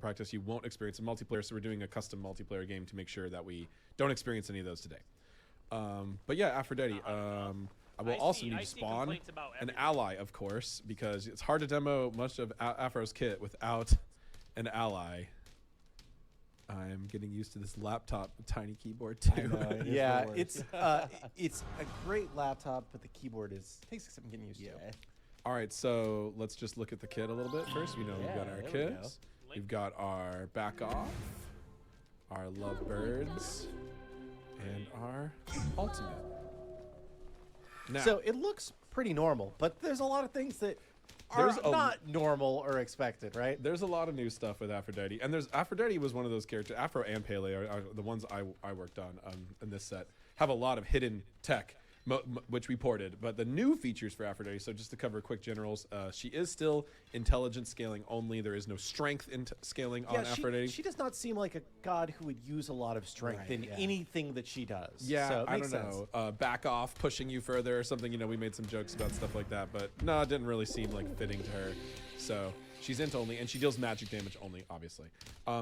practice you won't experience in multiplayer. So we're doing a custom multiplayer game to make sure that we don't experience any of those today. But yeah, Aphrodite. I will also need to spawn an ally, of course, because it's hard to demo much of Afro's kit without an ally. I'm getting used to this laptop tiny keyboard too. I know, it's a great laptop, but the keyboard takes some getting used to. All right, so let's just look at the kit a little bit first. We've got our kits. We've got our back off, our lovebirds, and our ultimate. Now, so it looks pretty normal, but there's a lot of things that are not normal or expected, right? There's a lot of new stuff with Aphrodite, and Aphrodite was one of those characters. Afro and Pele are the ones I worked on in this set. Have a lot of hidden tech, which we ported. But the new features for Aphrodite. So just to cover quick generals, she is still intelligence scaling only. There is no strength scaling on Aphrodite. She does not seem like a god who would use a lot of strength in anything that she does. Yeah, so it I makes don't know. Back off, pushing you further or something. You know, we made some jokes about stuff like that, but no, it didn't really seem like fitting to her. So she's int only, and she deals magic damage only, obviously.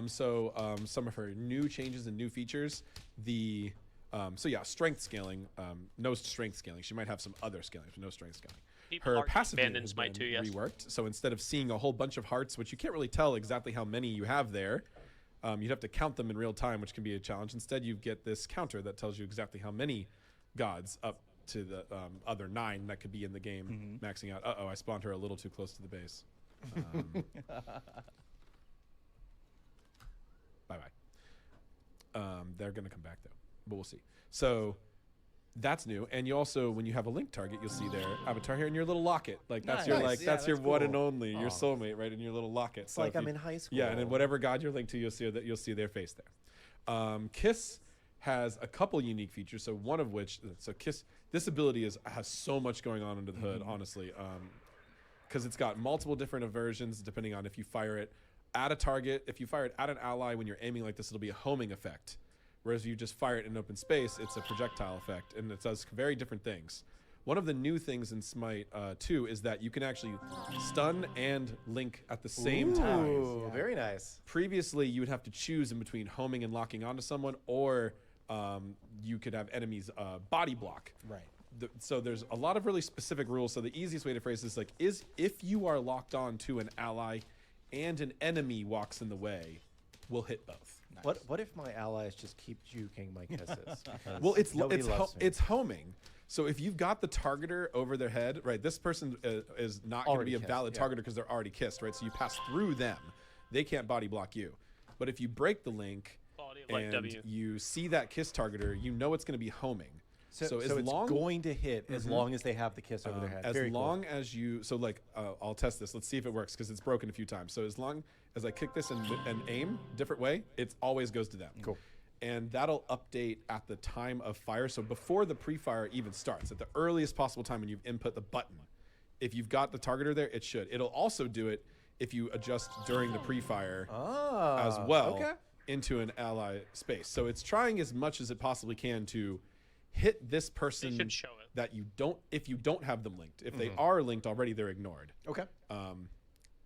Some of her new changes and new features. Strength scaling. No strength scaling. She might have some other scaling, but no strength scaling. Her passive has been Smite too, yes. reworked. So instead of seeing a whole bunch of hearts, which you can't really tell exactly how many you have there, you'd have to count them in real time, which can be a challenge. Instead, you get this counter that tells you exactly how many gods up to the other 9 that could be in the game, maxing out. Uh-oh, I spawned her a little too close to the base. Bye-bye. They're going to come back, though. But we'll see. So that's new, and you also, when you have a link target, you'll see their avatar here in your little locket. Like that's that's your one and only, your soulmate, right in your little locket. It's like I'm in high school. Yeah, and then whatever god you're linked to, you'll see their face there. Kiss has a couple unique features. So one of which, Kiss, this ability has so much going on under the hood, honestly, because it's got multiple different versions depending on if you fire it at a target. If you fire it at an ally when you're aiming like this, it'll be a homing effect. Whereas if you just fire it in open space, it's a projectile effect, and it does very different things. One of the new things in Smite 2 is that you can actually stun and link at the same time. Ooh, very nice. Previously, you would have to choose in between homing and locking onto someone, or you could have enemies body block. Right. So there's a lot of really specific rules. So the easiest way to phrase this is if you are locked on to an ally and an enemy walks in the way, we'll hit both. Nice. What if my allies just keep juking my kisses? Well, it's homing. So if you've got the targeter over their head, right? This person is not going to be a valid targeter because they're already kissed, right? So you pass through them, they can't body block you. But if you break the link and you see that kiss targeter, you know it's going to be homing. So it's going to hit as long as they have the kiss over their head. As long as you, I'll test this. Let's see if it works because it's broken a few times. So as long as I kick this and aim different way, it always goes to them. Cool. And that'll update at the time of fire. So before the pre-fire even starts, at the earliest possible time when you've input the button, if you've got the targeter there, it should. It'll also do it if you adjust during the pre-fire as well into an ally space. So it's trying as much as it possibly can to hit this person that if you don't have them linked. If they are linked already, they're ignored. Okay.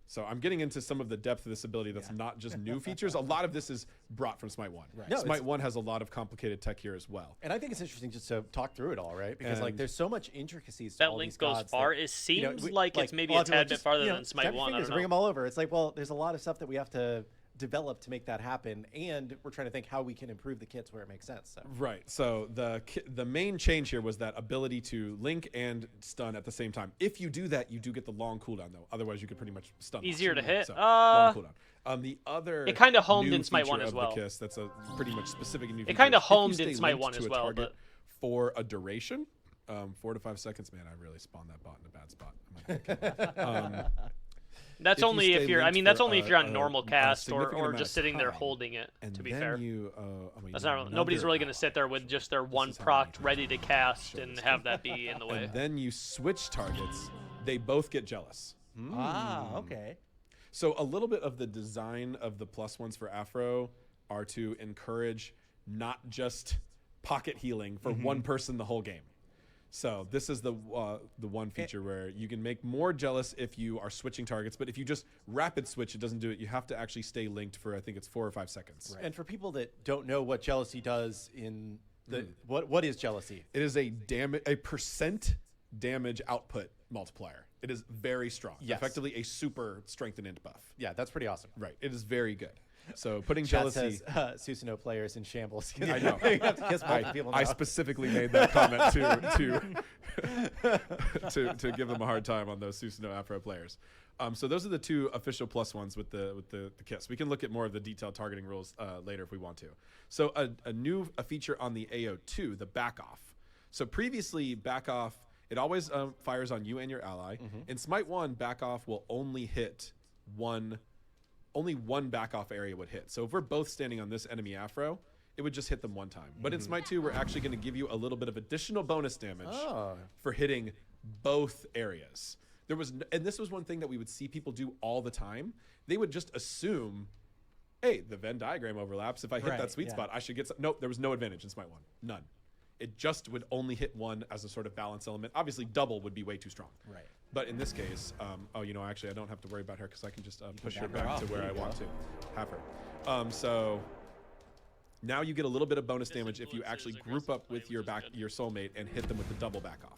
So I'm getting into some of the depth of this ability that's not just new features. A lot of this is brought from Smite 1. Right. No, Smite 1 has a lot of complicated tech here as well. And I think it's interesting just to talk through it all, right? Because there's so much intricacies to that all link these gods. Goes far. It seems like it's maybe a tad bit farther than Smite 1. I don't know. Bring them all over. It's like, well, there's a lot of stuff that we have to develop to make that happen, and we're trying to think how we can improve the kits where it makes sense. So. Right. So the main change here was that ability to link and stun at the same time. If you do that, you do get the long cooldown though. Otherwise, you could pretty much stun. Easier to hit. So, long cooldown. The other it kind of homed in Smite 1 as well. Kiss, that's a pretty much specific new feature. It kind of homed in Smite 1 as well, but for a duration, 4 to 5 seconds. Man, I really spawned that bot in a bad spot. That's only if you're. I mean, that's only if you're on normal cast or just sitting there holding it. To be fair, that's not. Nobody's really going to sit there with just their one proc ready to cast and have that be in the way. And then you switch targets. They both get jealous. Okay. So a little bit of the design of the plus ones for Afro are to encourage not just pocket healing for one person the whole game. So this is the one feature where you can make more jealous if you are switching targets, but if you just rapid switch, it doesn't do it. You have to actually stay linked for, I think it's 4 or 5 seconds. Right. And for people that don't know what jealousy does in the what is jealousy? It is a percent damage output multiplier. It is very strong. Yes. Effectively a super strength and int buff. Yeah, that's pretty awesome. Right. It is very good. So putting Chat jealousy. says, Susanoo players in shambles. I know. You have to kiss multiple people now. I specifically made that comment to give them a hard time on those Susanoo Afro players. So those are the 2 official +1s with the kiss. We can look at more of the detailed targeting rules later if we want to. So a feature on the AO2, the back off. So previously back off, it always fires on you and your ally. In Smite 1, back off will only hit only one back off area would hit. So if we're both standing on this enemy Afro, it would just hit them one time. But in Smite 2, we're actually going to give you a little bit of additional bonus damage for hitting both areas. And this was one thing that we would see people do all the time. They would just assume, hey, the Venn diagram overlaps. If I hit that sweet spot, I should get some. Nope, there was no advantage in Smite 1. None. It just would only hit one as a sort of balance element. Obviously, double would be way too strong. Right. But in this case, actually, I don't have to worry about her because I can just push her back to where I want to have her. So now you get a little bit of bonus damage if you actually group up with your soulmate and hit them with the double back off.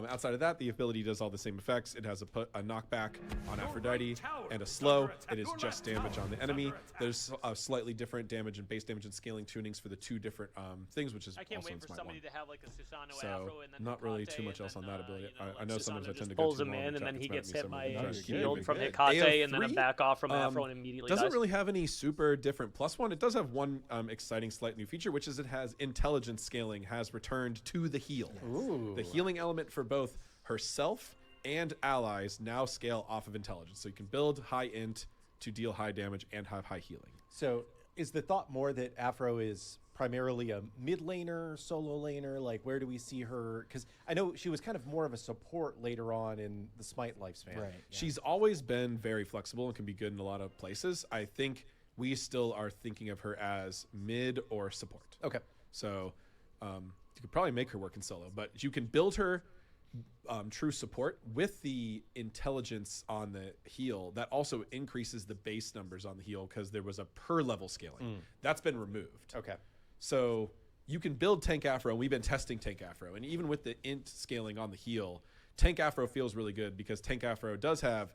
Outside of that, the ability does all the same effects. It has a knockback on Aphrodite and a slow. It is just damage on the enemy. There's a slightly different damage and base damage and scaling tunings for the 2 different things, which is I can't also wait in for Smite somebody 1. to have like a Susanoo So Afro and then not really too much else on that ability. I know sometimes I tend to go pulls too him long in and chat then he gets gets mad at me, hit so I'm by trying to keep shield moving. from Hecate and then a back off from Afro and immediately doesn't dies. really have any super different +1. It does have one exciting slight new feature, which is it has intelligence scaling has returned to the heal. Ooh. The healing element for both herself and allies now scale off of intelligence. So you can build high int to deal high damage and have high healing. So is the thought more that Afro is primarily a mid laner, solo laner? Like, where do we see her? Because I know she was kind of more of a support later on in the Smite lifespan. Right. Yeah. She's always been very flexible and can be good in a lot of places. I think we still are thinking of her as mid or support. Okay. So you could probably make her work in solo, but you can build her true support with the intelligence on the heal. That also increases the base numbers on the heal because there was a per level scaling. That's been removed. Okay. So you can build Tank Afro. We've been testing Tank Afro, and even with the int scaling on the heal, Tank Afro feels really good because Tank Afro does have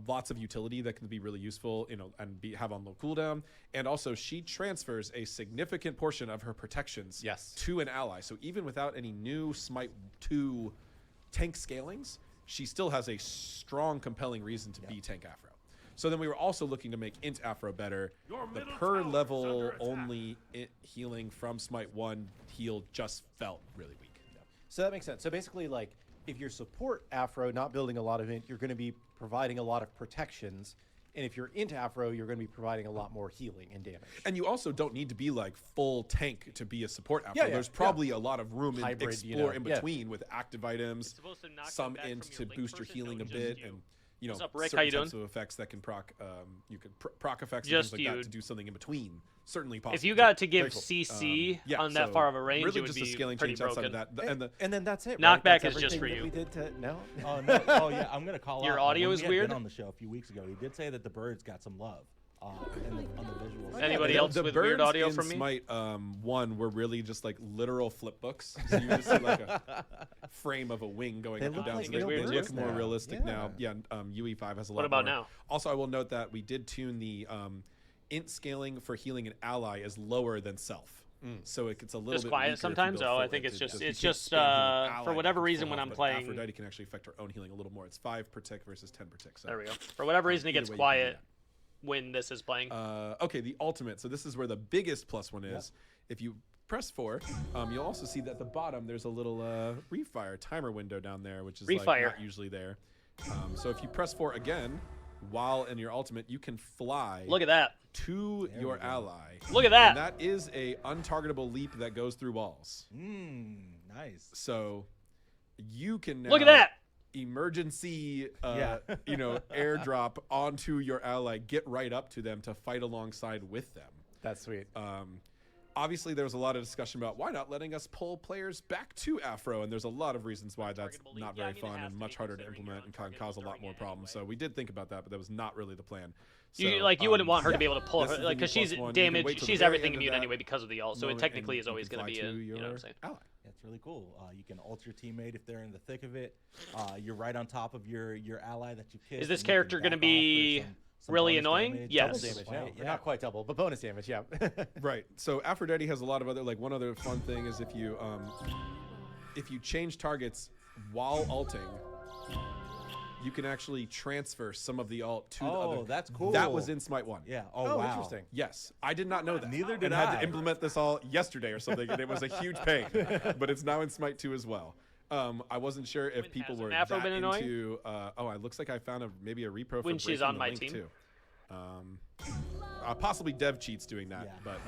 lots of utility that can be really useful, and have on low cooldown. And also, she transfers a significant portion of her protections to an ally. So even without any new Smite 2 tank scalings, she still has a strong, compelling reason to be Tank Afro. So then we were also looking to make int Afro better. The per level only healing from Smite 1 heal just felt really weak. So that makes sense. So basically, like, if you're support Afro, not building a lot of int, you're going to be providing a lot of protections. And if you're into Afro, you're going to be providing a lot more healing and damage. And you also don't need to be like full tank to be a support Afro. Yeah, There's probably a lot of room Hybrid, to explore in between with active items, some int to boost your healing a bit, and What's up, Rick? certain How you types doing? of effects that can proc. You can proc effects Just and things like that to do something in between. Certainly possible. If you got to give Very cool. CC Yeah, on that so far of a range, really it would just be a scaling pretty change outside broken. of that. And then that's it. Knockback right? That's is just for everything that you. We did to, no? Oh, no. Oh, yeah. I'm going to call Your out. audio When is we had weird? Ben on the show a few weeks ago, he did say that the birds got some love on the visuals. Anybody The else with weird birds audio in from me? Smite 1 were really just like literal flip books. So you just see like a frame of a wing going They up and look down. like So they real look birds more now. realistic now. Yeah, UE5 has a lot What about more. now? Also, I will note that we did tune the int scaling for healing an ally is lower than self. So it's a little Just bit quiet weaker if you sometimes? build Oh, I full think int. it's just you it's can't just stand healing an ally for whatever full reason health, when I'm but playing. Aphrodite can actually affect her own healing a little more. It's 5 per tick versus 10 per tick. So There we go. For whatever reason, it either gets way you can do quiet that. when this is playing. Okay, the ultimate. So this is where the biggest +1 is. If you press 4, you'll also see that at the bottom there's a little refire timer window down there, which is like not usually there. So if you press 4 again, while in your ultimate, you can fly. Look at that. To your ally. Look at that. And that is a untargetable leap that goes through walls. Nice. So you can now Look at that. emergency airdrop onto your ally, get right up to them to fight alongside with them. That's sweet. obviously, there was a lot of discussion about why not letting us pull players back to Afro, and there's a lot of reasons why that's not very fun and much harder to implement and can cause a lot more problems. So we did think about that, but that was not really the plan. So, you wouldn't want her to be able to pull her, like, because she's damaged, she's everything immune anyway because of the ult, so it technically is always going to be a, you know what I'm saying? Ally. That's really cool. You can ult your teammate if they're in the thick of it. You're right on top of your ally that you kissed. Is this character going to be really annoying? Damage. Yes. Double damage, yeah. Not quite double, but bonus damage, yeah. Right. So Aphrodite has a lot of other, like, one other fun thing is if you change targets while ulting, you can actually transfer some of the ult to the other. Oh, that's cool. That was in Smite 1. Yeah. Oh, wow. Interesting. Yes. I did not know that. Neither did and I. had I. to implement this all yesterday or something, and it was a huge pain. But it's now in Smite 2 as well. I wasn't sure if people were that Afro been annoying? into... it looks like I found maybe a repro for When she's breaking on the my link team? too. Possibly dev cheats doing that, but...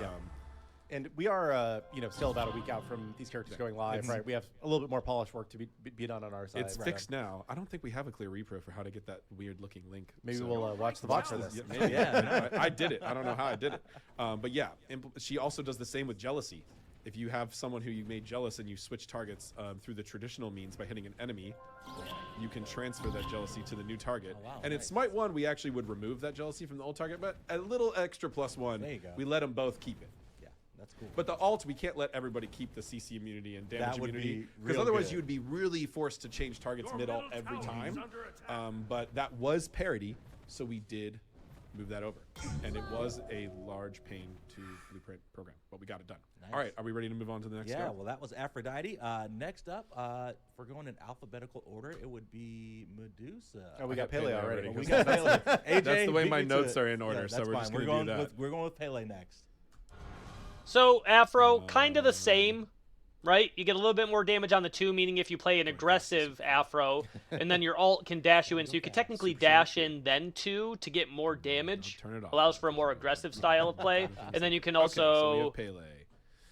And we are, still about a week out from these characters going live, right? We have a little bit more polished work to be done on our side. It's fixed now. I don't think we have a clear repro for how to get that weird-looking link. Maybe we'll watch the box for this. Yeah, maybe. Yeah. I did it. I don't know how I did it. But yeah, she also does the same with jealousy. If you have someone who you made jealous and you switch targets through the traditional means by hitting an enemy, you can transfer that jealousy to the new target. Oh, wow, and in Smite 1, we actually would remove that jealousy from the old target, but a little extra +1, There you go. we let them both keep it. That's cool. But the ult, we can't let everybody keep the CC immunity and damage That would immunity, be because real otherwise good. you would be really forced to change targets mid-ult every time. But that was parity, so we did move that over. And it was a large pain to blueprint program, but we got it done. Nice. All right, are we ready to move on to the next Yeah, go? well, that was Aphrodite. Next up, if we're going in alphabetical order, it would be Medusa. Oh, we got Pele already. We got Pele. AJ, That's the way beat my me to notes it. are in order, Yeah, so that's we're fine. just going to do that. We're going with Pele next. So, Afro, kind of the same, right? You get a little bit more damage on the 2, meaning if you play an aggressive Afro, and then your ult can dash you in, so you can technically dash in then 2 to get more damage. Turn it off. Allows for a more aggressive style of play, and then you can Okay, so we also have Pele.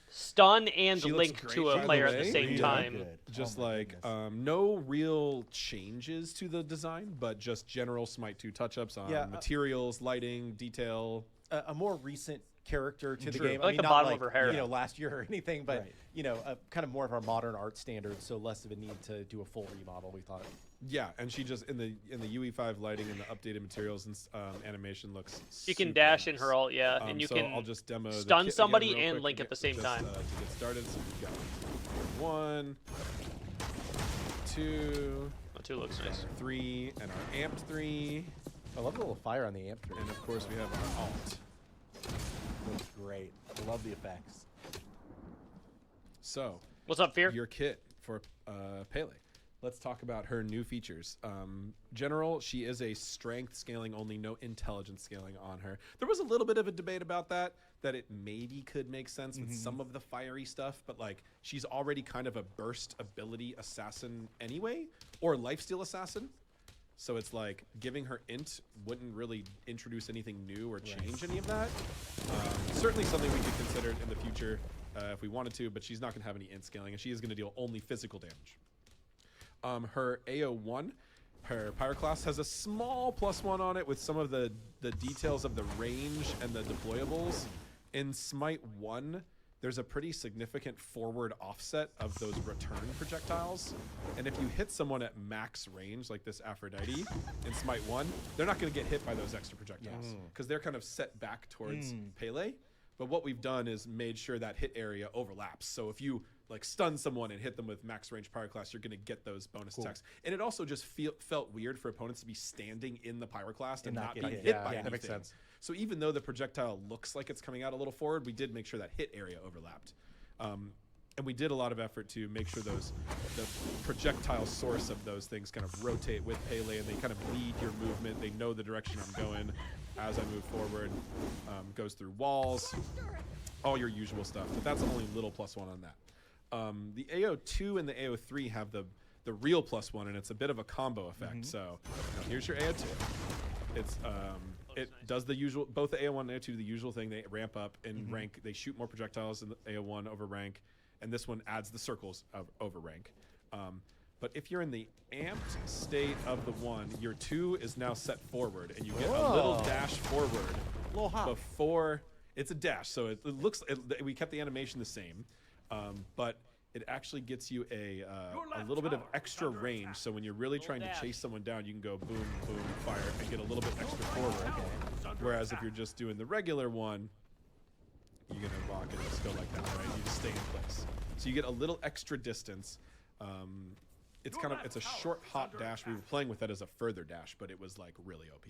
stun and She looks link great, to by a the player at way. the same Really time. Good. Just Oh my like goodness. no real changes to the design, but just general Smite 2 touch-ups on materials, lighting, detail. A more recent character to the True. game. I like the not bottom like, of her hair. last year or anything, but Right. kind of more of our modern art standards, so less of a need to do a full remodel. We thought. Yeah, and she just in the UE5 lighting and the updated materials and animation looks. You can super dash nice. in her ult, yeah, and you so can I'll just demo the stun kit somebody again real and quick link to at the get- same just, time. To get started, so we've got 1, 2, 2 looks nice. 3, and our amped 3, I love the little fire on the amp. and of course we have our alt. Looks great. I love the effects. So What's up, Fear? your kit for Pele. Let's talk about her new features. General, she is a strength scaling only, no intelligence scaling on her. There was a little bit of a debate about that it maybe could make sense with some of the fiery stuff, but like she's already kind of a burst ability assassin anyway, or lifesteal assassin. So it's like giving her int wouldn't really introduce anything new or change any of that. Certainly something we could consider in the future if we wanted to, but she's not going to have any int scaling, and she is going to deal only physical damage. Her AO1, her Pyroclast, has a small +1 on it with some of the details of the range and the deployables. In Smite 1, there's a pretty significant forward offset of those return projectiles. And if you hit someone at max range, like this Aphrodite in Smite 1, they're not going to get hit by those extra projectiles because they're kind of set back towards Pele. But what we've done is made sure that hit area overlaps. So if you like stun someone and hit them with max range Pyroclast, you're going to get those bonus attacks. And it also just felt weird for opponents to be standing in the Pyroclast and not being hit by anything. That makes sense. So even though the projectile looks like it's coming out a little forward, we did make sure that hit area overlapped. And we did a lot of effort to make sure the projectile source of those things kind of rotate with Pele, and they kind of lead your movement. They know the direction I'm going as I move forward. Goes through walls, all your usual stuff. But that's only little +1 on that. The AO2 and the AO3 have the real +1, and it's a bit of a combo effect. So here's your AO2. It's it does the usual, both the AO1 and AO2 do the usual thing. They ramp up in rank. They shoot more projectiles in the AO1 over rank, and this one adds the circles over rank. But if you're in the amped state of the 1, your 2 is now set forward, and you get a little dash forward Little hop. before. It's a dash, so it looks. We kept the animation the same, but it actually gets you a little bit of extra range. So when you're really trying to chase someone down, you can go boom, boom, fire, and get a little bit extra forward. Whereas if you're just doing the regular one, you're gonna rock it and just go like that, right? You just stay in place. So you get a little extra distance. It's a short hop dash. We were playing with that as a further dash, but it was like really OP.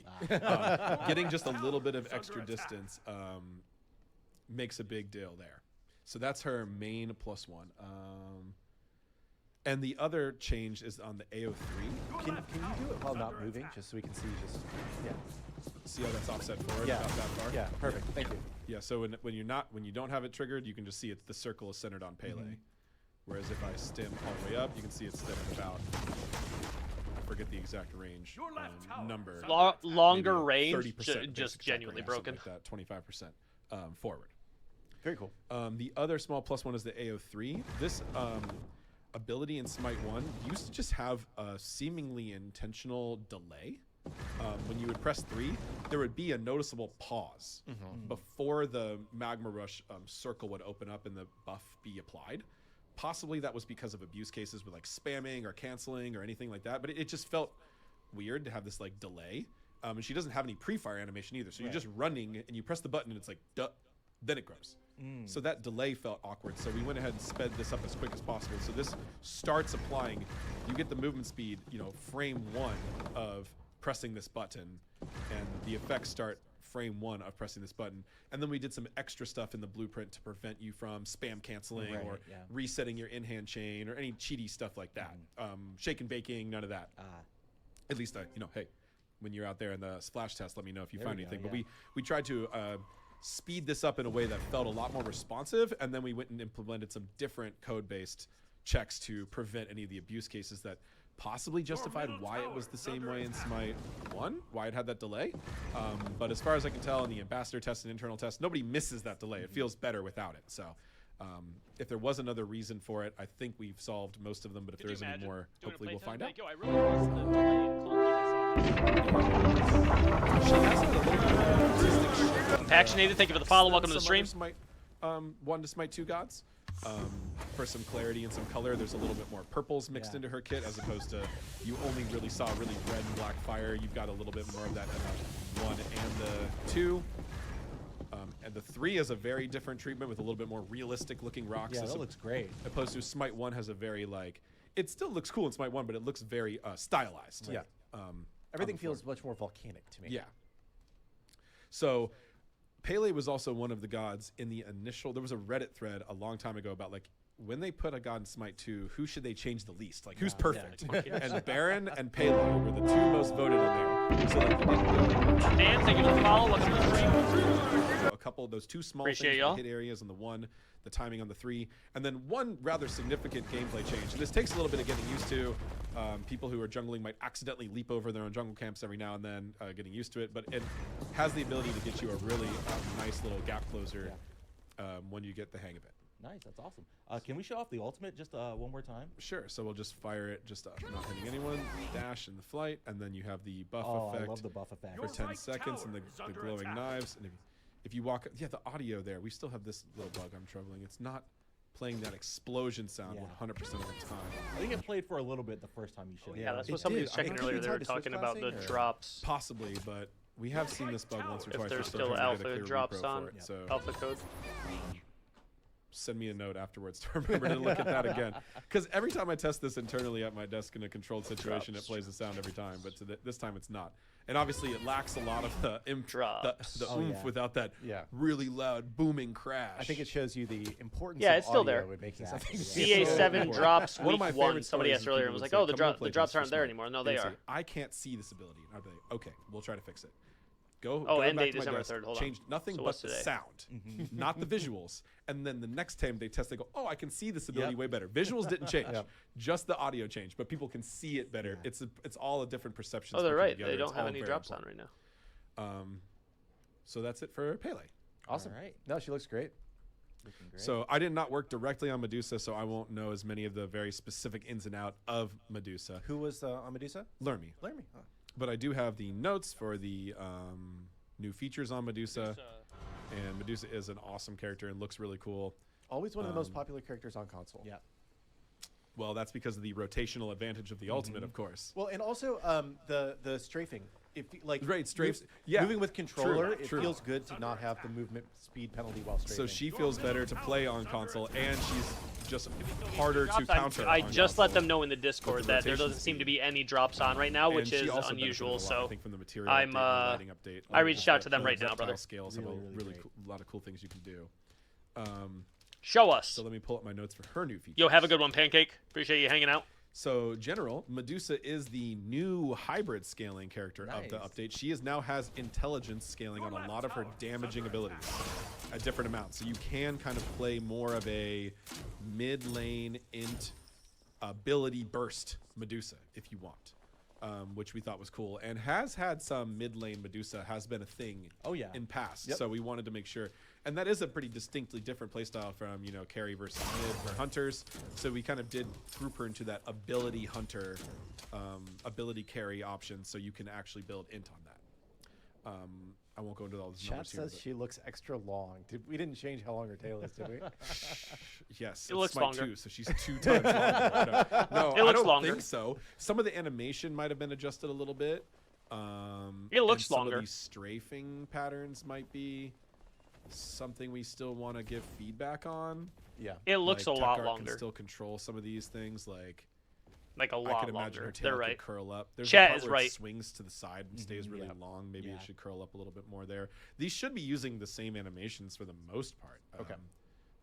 Getting just a little bit of extra distance makes a big deal there. So that's her main +1. And the other change is on the AO3. Can you do it while not moving, just so we can see? See how that's offset forward? Yeah. About that far? Yeah. Perfect. Thank you. Yeah. So when you don't have it triggered, you can just see the circle is centered on Pele. Whereas if I stim all the way up, you can see it's stemmed about. I forget the exact range number. Longer range, 30%, just genuinely broken. Like that, 25% forward. Very cool. The other small +1 is the AO3. This ability in Smite 1 used to just have a seemingly intentional delay. When you would press 3, there would be a noticeable pause before the Magma Rush circle would open up and the buff be applied. Possibly that was because of abuse cases with like spamming or canceling or anything like that, but it just felt weird to have this like delay. And she doesn't have any pre-fire animation either, so you're just running and you press the button and it's like, duh, then it grows. So that delay felt awkward, so we went ahead and sped this up as quick as possible. So this starts applying, you get the movement speed, frame 1 of pressing this button, and the effects start frame 1 of pressing this button. And then we did some extra stuff in the blueprint to prevent you from spam canceling or resetting your in-hand chain or any cheaty stuff like that. Shake and baking, none of that. At least, hey, when you're out there in the splash test, let me know if you find anything. But we tried to speed this up in a way that felt a lot more responsive, and then we went and implemented some different code-based checks to prevent any of the abuse cases that possibly justified why it was the same way in Smite 1, why it had that delay. But as far as I can tell in the ambassador test and internal test, nobody misses that delay. It feels better without it. So if there was another reason for it, I think we've solved most of them, but if there is any more, hopefully we'll find out. I really miss the delay and Impactionated, thank you for the follow. Welcome to the stream. Smite 1 to Smite 2 gods. For some clarity and some color, there's a little bit more purples mixed into her kit, as opposed to you only really saw really red and black fire. You've got a little bit more of that in the 1 and the 2. And the 3 is a very different treatment with a little bit more realistic looking rocks. Yeah, that looks great. Opposed to Smite 1 has a very it still looks cool in Smite 1, but it looks very stylized. Right. Yeah. Everything feels much more volcanic to me. Yeah. So Pele was also one of the gods in the initial. There was a Reddit thread a long time ago about when they put a god in Smite 2, who should they change the least? Who's perfect? Yeah. And Baron and Pele were the 2 most voted in there. So Dan, thank you for the follow. Welcome to the stream. A couple of those 2 small things, the hit areas on the 1, the timing on the 3, and then 1 rather significant gameplay change. And this takes a little bit of getting used to. People who are jungling might accidentally leap over their own jungle camps every now and then, getting used to it. But it has the ability to get you a really nice little gap closer when you get the hang of it. Nice, that's awesome. Can we show off the ultimate just one more time? Sure. So we'll just fire it, just not hitting anyone, dash in the flight, and then you have the buff effect. I love the buff effect. For 10 seconds, and the glowing knives. And if you walk, the audio there, we still have this little bug I'm troubling. It's not playing that explosion sound 100% of the time. I think it played for a little bit the first time you showed it. Yeah, that's what somebody was checking earlier. They were talking about the drops. Possibly, but we have seen this bug once or twice. If there's still alpha drops on, alpha code. Send me a note afterwards to remember to look at that again. Because every time I test this internally at my desk in a controlled situation, it plays the sound every time. But this time it's not. And obviously it lacks a lot of the oomph without that really loud booming crash. I think it shows you the importance of it's still there. Making something CA7 drops one of my week 1. Somebody asked earlier and was like, oh, the drops aren't there anymore. No, they are. I can't see this ability. I'd be like, okay, we'll try to fix it. Go end back date to my December desk, 3rd. Hold on. Change nothing but the sound, not the visuals. And then the next time they test, they go, oh, I can see this ability way better. Visuals didn't change, just the audio changed, but people can see it better. It's all a different perception. Oh, they're right. They don't have any drops on right now. So that's it for Pele. Awesome. All right. No, she looks great. So I did not work directly on Medusa, so I won't know as many of the very specific ins and out of Medusa. Who was on Medusa? Lermy. Lermy. Huh. But I do have the notes for the new features on Medusa. And Medusa is an awesome character and looks really cool. Always one of the most popular characters on console. Yeah. Well, that's because of the rotational advantage of the ultimate, of course. Well, and also the strafing. If like strafes. Yeah, moving with controller, true. It feels good to not have the movement speed penalty while strafing. So she feels better to play on console, and she's just harder to counter. I just console. let them know in the Discord that there doesn't seem to be any drops on right now, which is unusual. So I think from the material I'm lighting update, I reached out to them right now, brother. Scales have really cool, a lot of cool things you can do. Show us. So let me pull up my notes for her new feature. Yo, have a good one, Pancake. Appreciate you hanging out. So, General, Medusa is the new hybrid scaling character of the update. She now has intelligence scaling on a lot of her damaging abilities at different amounts. So you can kind of play more of a mid-lane int ability burst Medusa if you want, which we thought was cool. And has had some mid-lane Medusa has been a thing in past. So we wanted to make sure. And that is a pretty distinctly different playstyle from, carry versus mid for hunters. So we kind of did group her into that ability hunter, ability carry option, so you can actually build int on that. I won't go into all the numbers here. Chat says she looks extra long. We didn't change how long her tail is, did we? Yes, it looks Smite longer. 2, so she's 2 times longer. No, it looks I don't longer. think so. Some of the animation might have been adjusted a little bit. It looks some longer. Of these strafing patterns might be something we still want to give feedback on. Yeah, it looks like, a lot Techart longer. Can still control some of these things, like a lot I could imagine longer. her tail They're could right. curl up. There's Chat a part is where right. It swings to the side and stays really long. Maybe it should curl up a little bit more there. These should be using the same animations for the most part. Okay.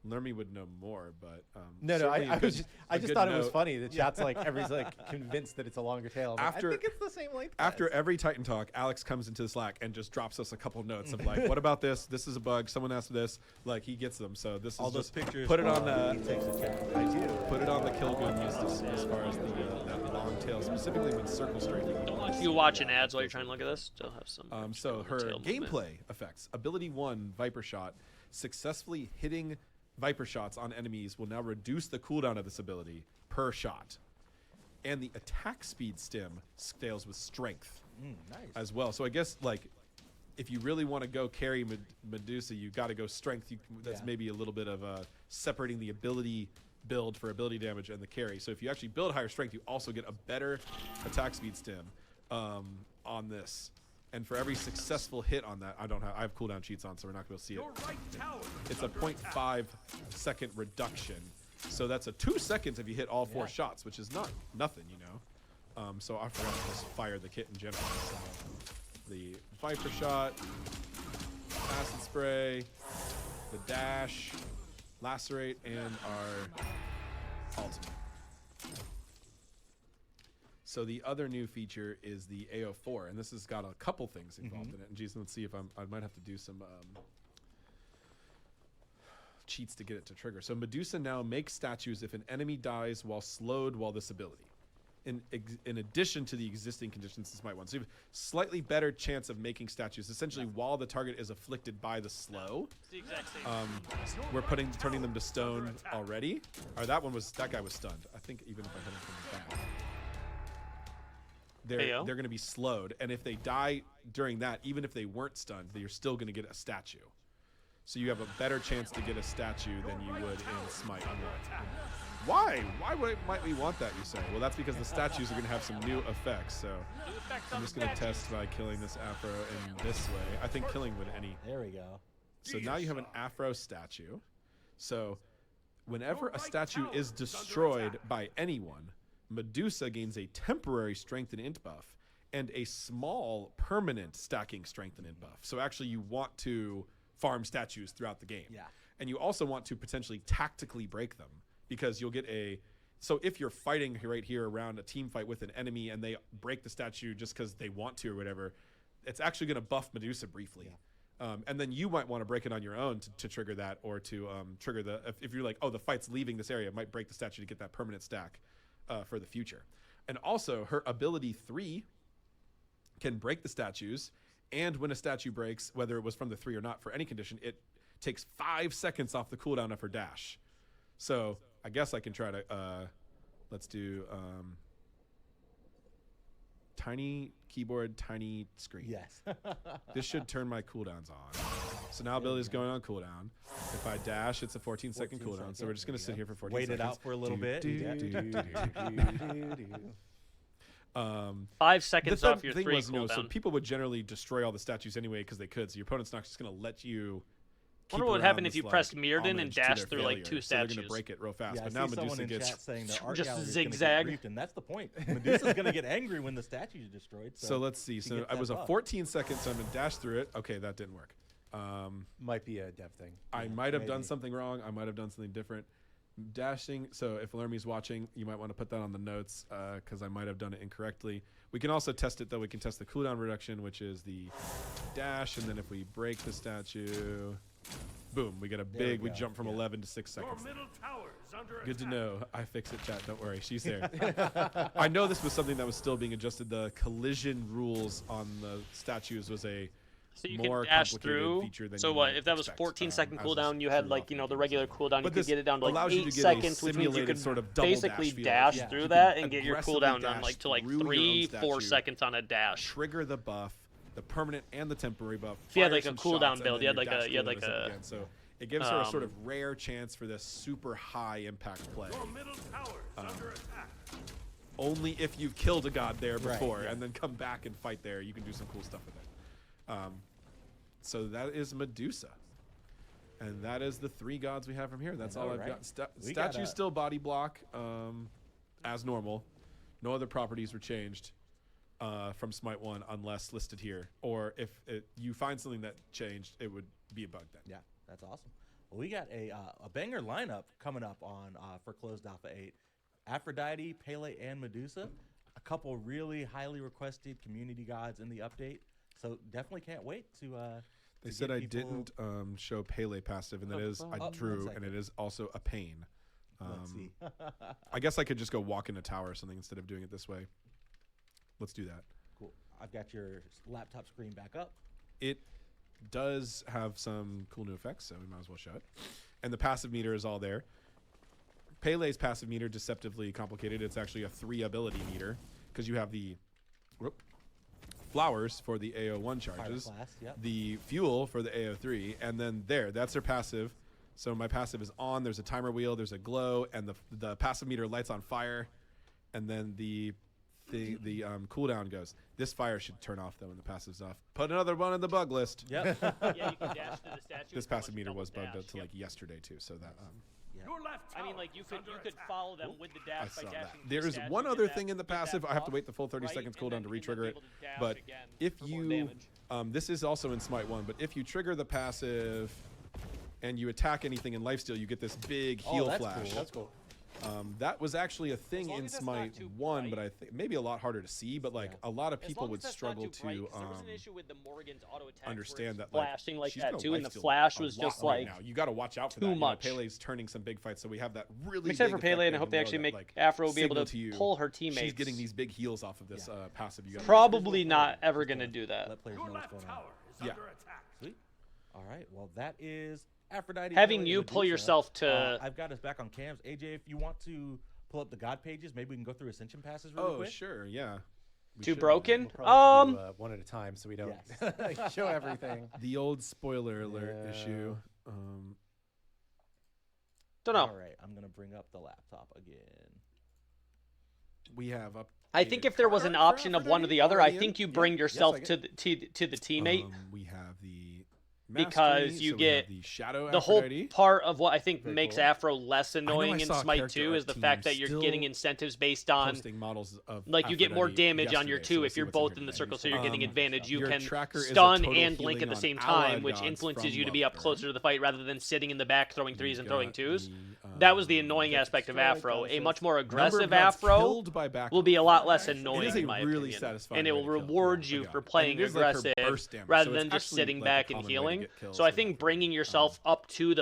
Lermy would know more, but no. I just thought it was funny. The chat's everybody's convinced that it's a longer tail. I think it's the same length. After every Titan talk, Alex comes into the Slack and just drops us a couple notes of what about this? This is a bug. Someone asked this. He gets them. So this all is those just pictures. Put it on I do. Put it on the kill gun used as far as that long tail, specifically when circle strafing. You watching ads while you're trying to look at this? Still have some. So her gameplay effects: ability 1, Viper Shot, successfully hitting Viper shots on enemies will now reduce the cooldown of this ability per shot. And the attack speed stim scales with strength as well. So I guess if you really want to go carry Medusa, you got to go strength. That's maybe a little bit of separating the ability build for ability damage and the carry. So if you actually build higher strength, you also get a better attack speed stim on this. And for every successful hit on that, I have cooldown cheats on, so we're not going to see it. It's a 0.5 second reduction. So that's a 2 seconds if you hit all 4 shots, which is nothing, So I forgot to just fire the kit in general. So the Viper Shot, Acid Spray, the Dash, Lacerate, and our Ultimate. So the other new feature is the AO4, and this has got a couple things involved in it. And geez, let's see if I might have to do some cheats to get it to trigger. So Medusa now makes statues if an enemy dies while slowed while this ability. In addition to the existing conditions in Smite 1. So you have a slightly better chance of making statues, essentially while the target is afflicted by the slow. It's the exact same. We're turning them to stone already. Or that guy was stunned. I think even if I hit him from the back. They're going to be slowed, and if they die during that, even if they weren't stunned, you're still going to get a statue. So you have a better chance to get a statue than you would in Smite 1. Why? Why might we want that, you say? Well, that's because the statues are going to have some new effects. So I'm just going to test by killing this Afro in this way. I think killing with any. There we go. So now you have an Afro statue. So whenever a statue is destroyed by anyone, Medusa gains a temporary strength and int buff and a small permanent stacking strength and int buff. So actually you want to farm statues throughout the game. Yeah. And you also want to potentially tactically break them because you'll get so if you're fighting right here around a team fight with an enemy and they break the statue just because they want to or whatever, it's actually going to buff Medusa briefly. Yeah. And then you might want to break it on your own to trigger that, or to trigger if you're like, oh, the fight's leaving this area, it might break the statue to get that permanent stack. For the future. And also her ability 3 can break the statues, and when a statue breaks, whether it was from the 3 or not, for any condition, it takes 5 seconds off the cooldown of her dash. So I guess I can try to let's do tiny keyboard, tiny screen. Yes. This should turn my cooldowns on. So now ability is going on cooldown. If I dash, it's a 14-second cooldown. So we're just going to sit here for 14 Wait seconds. it out for a little bit. 5 seconds off your 3 was, cooldown. So people would generally destroy all the statues anyway because they could. So your opponent's not just going to let you. I wonder what would happen if you pressed Mirrodin and dashed through like 2 So statues. they're going to break it real fast. Yeah, but now Medusa gets saying the art just gallery is zigzag. gonna get briefed, and that's the point. Medusa's going to get angry when the statues are destroyed. So let's see. So I was a 14-second, so I'm going to dash through it. Okay, that didn't work. Might be a dev thing. I might have done something wrong. I might have done something different. Dashing. So if Lermy's watching, you might want to put that on the notes because I might have done it incorrectly. We can also test it though. We can test the cooldown reduction, which is the dash, and then if we break the statue, boom, we get a big. We jump from 11 to 6 seconds. Good to know. I fix it, chat. Don't worry. She's there. I know this was something that was still being adjusted. The collision rules on the statues was a So you more can dash complicated through. feature than So you what? might If that was expect, 14-second as cooldown, you true had like off the regular cooldown. You But could this get it down to allows like you 8 to get a seconds, which means you simulated could sort of double basically dash feel. dash Yeah. through You that can and get your aggressively cooldown dash down like to like through your own 3-4 statue, seconds on a dash. Trigger the buff, the permanent and the temporary buff. If you had fire like a some cooldown shots, and build, then you had your like a dash you had cooldown like is up a again. So it gives her a sort of rare chance for this super high impact play. Only if you've killed a god there before and then come back and fight there, you can do some cool stuff with it. So that is Medusa. And that is the 3 gods we have from here. That's all I've got. Statue still body block as normal. No other properties were changed from Smite 1 unless listed here. Or if you find something that changed, it would be a bug then. Yeah, that's awesome. Well, we got a banger lineup coming up on for Closed Alpha 8. Aphrodite, Pele, and Medusa. A couple really highly requested community gods in the update. So definitely can't wait to they said I didn't show Pele passive, and that is I drew, and it is also a pain. Let's see. I guess I could just go walk in a tower or something instead of doing it this way. Let's do that. Cool. I've got your laptop screen back up. It does have some cool new effects, so we might as well show it. And the passive meter is all there. Pele's passive meter, deceptively complicated. It's actually a 3 ability meter because you have the flowers for the AO1 charges, the fuel for the AO3, and then that's their passive. So my passive is on. There's a timer wheel. There's a glow, and the passive meter lights on fire, and then the cooldown goes. This fire should turn off though when the passive's off. Put another one in the bug list. Yep. Yeah, you can dash to the statue. This passive meter was bugged up to like yesterday too, so that. I mean, like you could follow them with the dash by dashing. There is one other thing in the passive. I have to wait the full 30 seconds cooldown to re-trigger it. But if you, this is also in Smite 1. But if you trigger the passive and you attack anything in lifesteal, you get this big heal flash. Cool. That's cool. That was actually a thing in Smite 1, but I think maybe a lot harder to see. But like a lot of people would struggle to understand that flashing like that too, and the lifesteal flash was just like now. You got to watch out for too that. much. Pele's turning some big fights, so we have that really. Except big for Pele, and I effect hope they there actually that, make like, Afro be able to signal pull her teammates. She's getting these big heals off of this passive. You Probably not ever gonna do that. Let players know what's going on. Yeah. Sweet. All right. Well, that is Aphrodite. Having Pele, you and pull Medusa. yourself to. I've got us back on cams. AJ, if you want to pull up the god pages, maybe we can go through Ascension passes really quick. Oh, sure. Yeah. Too broken? We'll do, one at a time so we don't show everything. The old spoiler alert issue. Don't know. All right, I'm gonna bring up the laptop again. We have up. I think if there was an option of one or the other, I think you bring yourself to the teammate. We have the because you get the shadow the whole Aphrodite. part of what I think Very makes cool. Afro less I annoying in saw a Smite character 2 art is the team fact that you're still getting incentives based on posting models of like you get more Aphrodite damage on your yesterday, so 2 we'll if see you're what's in both here in the today. circle, so you're getting advantage. You your can tracker is a stun total and blink at healing the on same allied time, which gods influences from you to be up Loveburn. closer to the fight rather than sitting in the back throwing 3s and throwing got 2s. the, That was the annoying aspect of Afro. A much more aggressive number of gods Afro killed by back will be a lot less It annoying is a in my really opinion, satisfying and it way will to kill reward a you god. for And playing it is like her aggressive burst damage, rather so than it's just actually sitting like a back and common way to healing. get kills So I with think that. bringing yourself up to the